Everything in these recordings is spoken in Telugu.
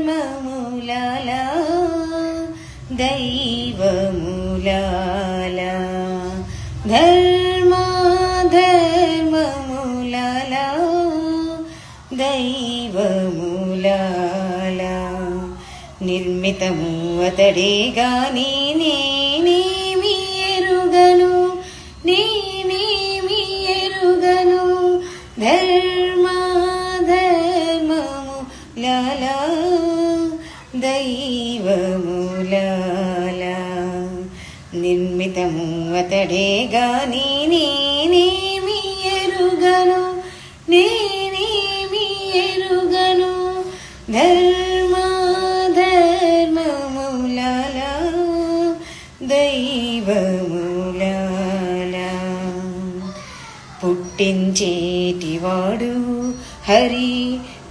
ధర్మాధర్మములాలా దైవములాలా ధర్మాధర్మములాలా దైవములాలా నిర్మితము అతడే గాని నేనేమి ఎరుగను నేనేమి ఎరుగను ధర్మాధర్మములాలా దైవములాలా నిర్మితము అతడే గాని నేనేమి ఎరుగను నేనేమి ఎరుగను ధర్మాధర్మములాలా దైవములాలా పుట్టించేటివాడు హరి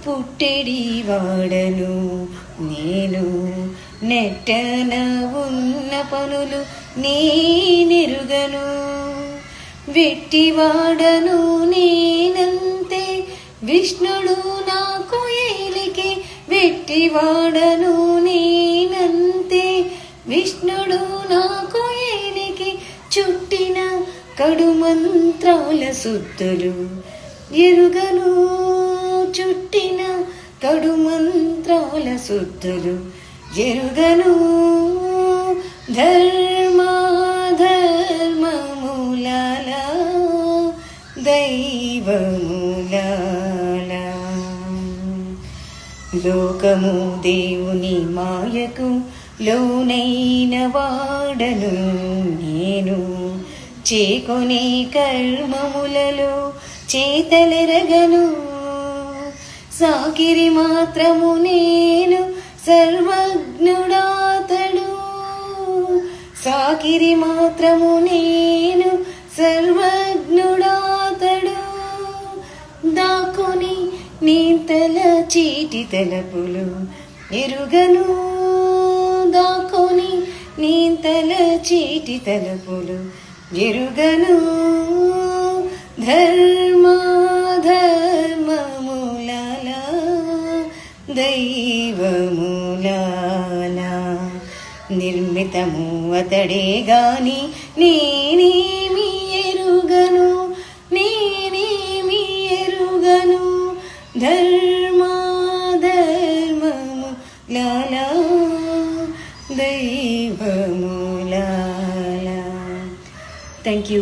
పుట్టెడివాడను నేను నెట్టన ఉన్న పనులు నేనెరుగను వెట్టివాడను నేనంతే విష్ణుడు నాకు ఏలికే వెట్టివాడను నేనంతే విష్ణుడు నాకు ఏలికే చుట్టిన కడుమంత్రాల సుత్తులు ఎరుగను చుట్టిన కడుమంత్రాల సుత్తులు ఎరుగను ధర్మాధర్మములాలా దైవములాలా లోకము దేవుని మాయకు లోనైన వాడను నేను చేకొనే కర్మములలో చేతలెరగను సాకిరి మాత్రము నేను సర్వజ్ఞుడాతడు సాకిరి మాత్రము నేను సర్వజ్ఞుడాతడు దాకొని నీ తల చీటి తలపులు ఎరుగను దాకొని నీ తల చీటి తలపులు ఎరుగను ధర్మాధర్మములాలా దైవములాలా నిర్మితము అతడే గాని నేనేమి ఎరుగను నేనేమి ఎరుగను ధర్మాధర్మములాలా దైవములాలా. Thank you.